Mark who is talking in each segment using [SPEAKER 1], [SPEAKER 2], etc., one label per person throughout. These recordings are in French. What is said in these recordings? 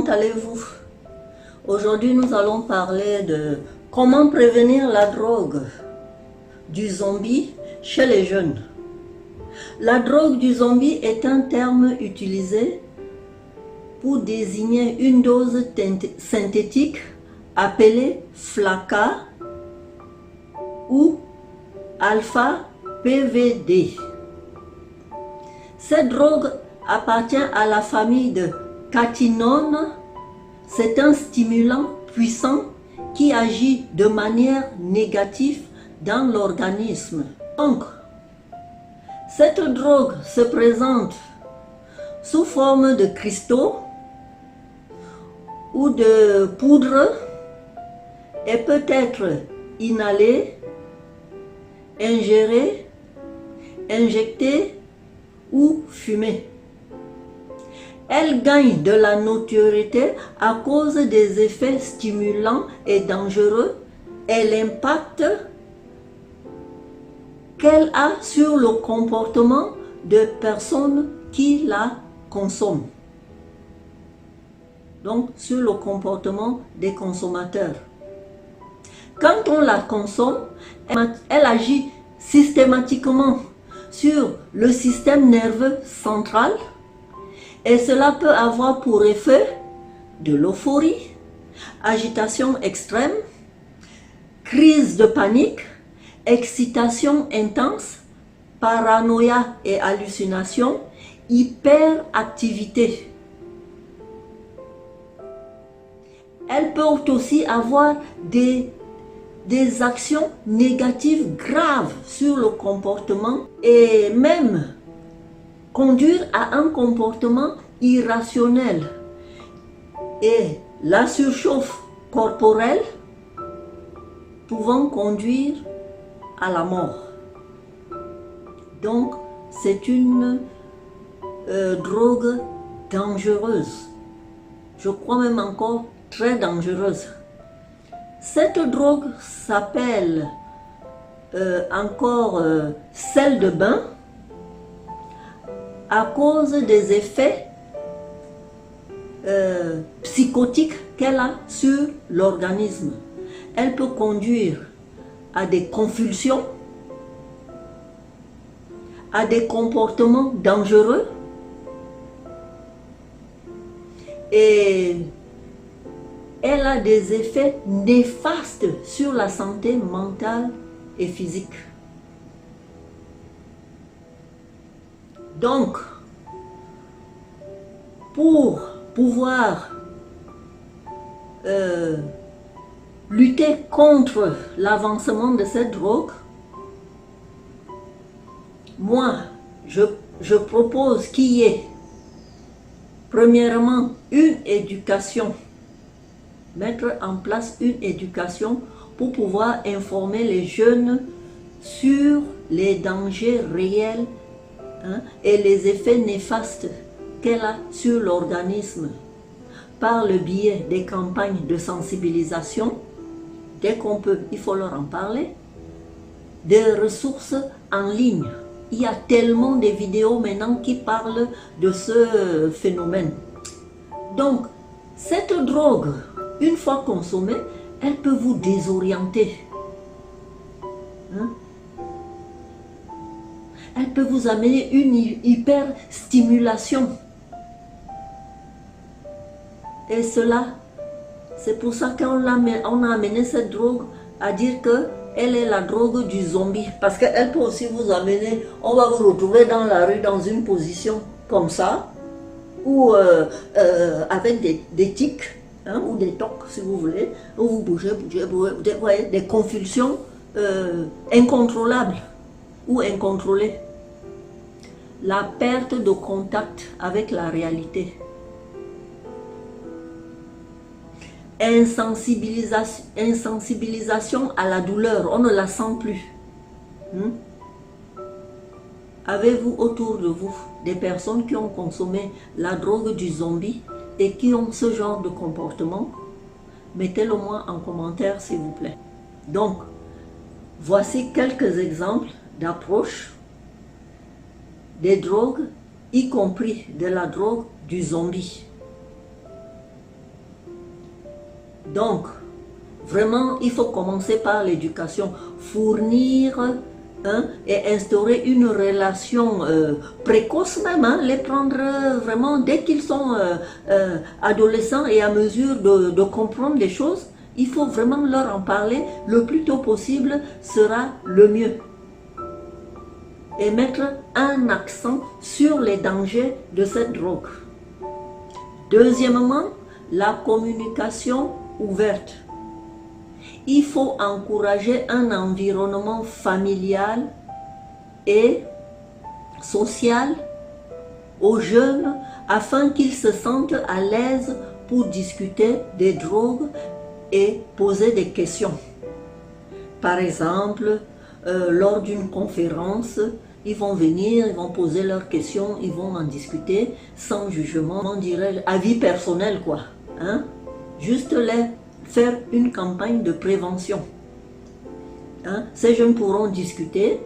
[SPEAKER 1] comment allez-vous? Aujourd'hui, nous allons parler de comment prévenir la drogue du zombie chez les jeunes. La drogue du zombie est un terme utilisé pour désigner une dose synthétique appelée flaka ou alpha-PVD. Cette drogue appartient à la famille de cathinone. C'est un stimulant puissant qui agit de manière négative dans l'organisme. Donc, cette drogue se présente sous forme de cristaux ou de poudre et peut être inhalée, ingérée, injectée ou fumée. Elle gagne de la notoriété à cause des effets stimulants et dangereux et l'impact qu'elle a sur le comportement de personnes qui la consomment. Donc, sur le comportement des consommateurs. Quand on la consomme, elle agit systématiquement sur le système nerveux central et cela peut avoir pour effet de l'euphorie, agitation extrême, crise de panique, excitation intense, paranoïa et hallucination, hyperactivité. Elles peuvent aussi avoir des actions négatives graves sur le comportement et même conduire à un comportement irrationnel et la surchauffe corporelle pouvant conduire à la mort. Donc, c'est une drogue dangereuse. Je crois même encore très dangereuse. Cette drogue s'appelle encore sel de bain à cause des effets psychotiques qu'elle a sur l'organisme. Elle peut conduire à des convulsions, à des comportements dangereux et elle a des effets néfastes sur la santé mentale et physique. Donc, pour pouvoir lutter contre l'avancement de cette drogue, moi, je propose qu'il y ait premièrement une éducation, mettre en place une éducation pour pouvoir informer les jeunes sur les dangers réels et les effets néfastes qu'elle a sur l'organisme par le biais des campagnes de sensibilisation. Dès qu'on peut, il faut leur en parler. Des ressources en ligne. Il y a tellement de vidéos maintenant qui parlent de ce phénomène. Donc, cette drogue, une fois consommée, elle peut vous désorienter. Elle peut vous amener une hyperstimulation. Et cela, c'est pour ça qu'on a amené cette drogue à dire qu'elle est la drogue du zombie. Parce qu'elle peut aussi vous amener, on va vous retrouver dans la rue dans une position comme ça, ou avec des tics, ou des tocs si vous voulez, où vous bougez, voyez, des convulsions incontrôlables ou incontrôlées. La perte de contact avec la réalité. Insensibilisation à la douleur, on ne la sent plus. Avez-vous autour de vous des personnes qui ont consommé la drogue du zombie et qui ont ce genre de comportement? Mettez-le moi en commentaire s'il vous plaît. Donc, voici quelques exemples d'approche des drogues, y compris de la drogue du zombie. Donc, vraiment, il faut commencer par l'éducation, fournir et instaurer une relation précoce même, les prendre vraiment dès qu'ils sont adolescents et à mesure de comprendre les choses. Il faut vraiment leur en parler le plus tôt possible sera le mieux. Et mettre un accent sur les dangers de cette drogue. Deuxièmement, la communication ouverte. Il faut encourager un environnement familial et social aux jeunes afin qu'ils se sentent à l'aise pour discuter des drogues et poser des questions. Par exemple, lors d'une conférence, ils vont venir, ils vont poser leurs questions, ils vont en discuter sans jugement, on dirait avis personnel quoi. Hein? Juste faire une campagne de prévention. Hein? Ces jeunes pourront discuter.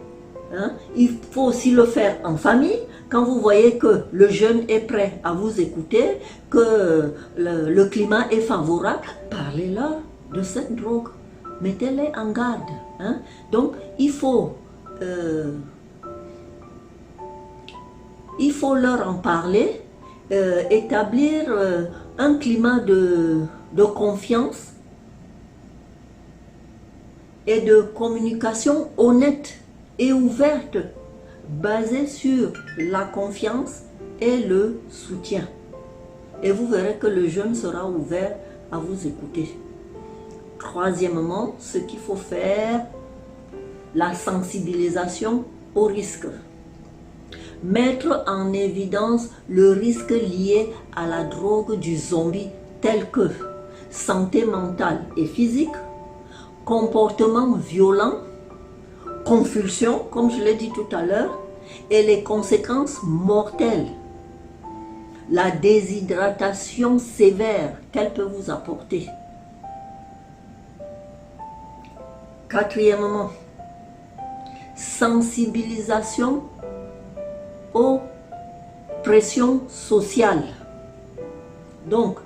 [SPEAKER 1] Hein? Il faut aussi le faire en famille. Quand vous voyez que le jeune est prêt à vous écouter, que le climat est favorable, parlez-leur de cette drogue. Mettez-les en garde. Hein? Donc, il faut leur en parler, établir un climat de confiance et de communication honnête et ouverte, basée sur la confiance et le soutien. Et vous verrez que le jeune sera ouvert à vous écouter. Troisièmement, ce qu'il faut faire, la sensibilisation au risque. Mettre en évidence le risque lié à la drogue du zombie, tel que santé mentale et physique, comportement violent, confusion, comme je l'ai dit tout à l'heure, et les conséquences mortelles. La déshydratation sévère qu'elle peut vous apporter. Quatrièmement, sensibilisation aux pressions sociales. Donc,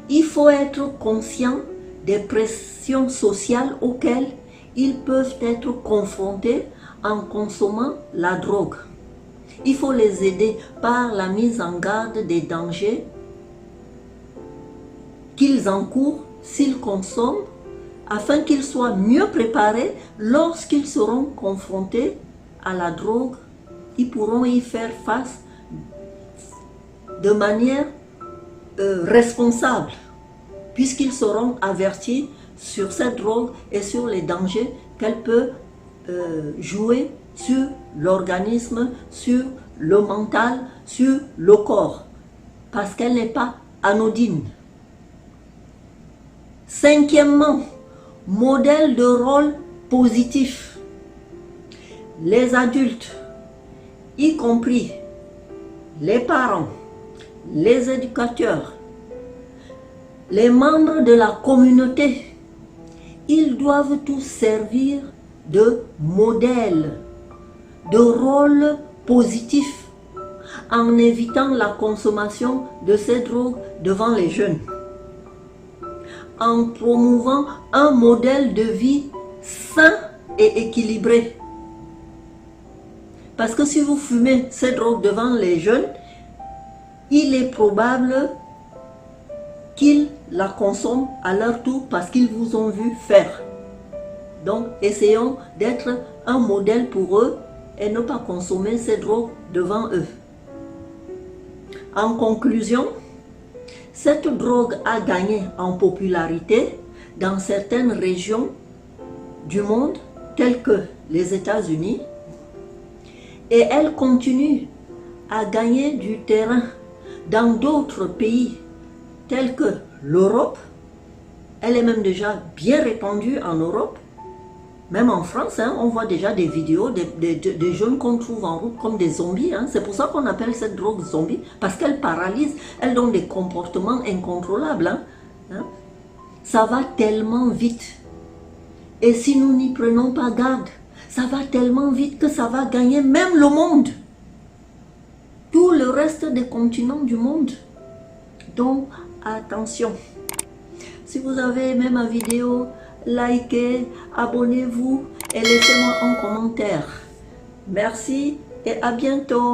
[SPEAKER 1] il faut être conscient des pressions sociales auxquelles ils peuvent être confrontés en consommant la drogue. Il faut les aider par la mise en garde des dangers qu'ils encourent s'ils consomment, afin qu'ils soient mieux préparés lorsqu'ils seront confrontés à la drogue. Ils pourront y faire face de manière responsable, puisqu'ils seront avertis sur cette drogue et sur les dangers qu'elle peut jouer sur l'organisme, sur le mental, sur le corps, parce qu'elle n'est pas anodine. Cinquièmement, modèle de rôle positif. Les adultes, y compris les parents, les éducateurs, les membres de la communauté, ils doivent tous servir de modèle, de rôle positif, en évitant la consommation de ces drogues devant les jeunes, en promouvant un modèle de vie sain et équilibré. Parce que si vous fumez ces drogues devant les jeunes, il est probable qu'ils la consomment à leur tour parce qu'ils vous ont vu faire. Donc, essayons d'être un modèle pour eux et ne pas consommer ces drogues devant eux. En conclusion, cette drogue a gagné en popularité dans certaines régions du monde, telles que les États-Unis, et elle continue à gagner du terrain dans d'autres pays tels que l'Europe. Elle est même déjà bien répandue en Europe. Même en France, on voit déjà des vidéos des jeunes qu'on trouve en route comme des zombies. C'est pour ça qu'on appelle cette drogue zombie, parce qu'elle paralyse, elle donne des comportements incontrôlables. Ça va tellement vite. Et si nous n'y prenons pas garde, ça va tellement vite que ça va gagner même le monde. Tout le reste des continents du monde. Donc, attention. Si vous avez aimé ma vidéo, likez, abonnez-vous et laissez-moi un commentaire. Merci et à bientôt.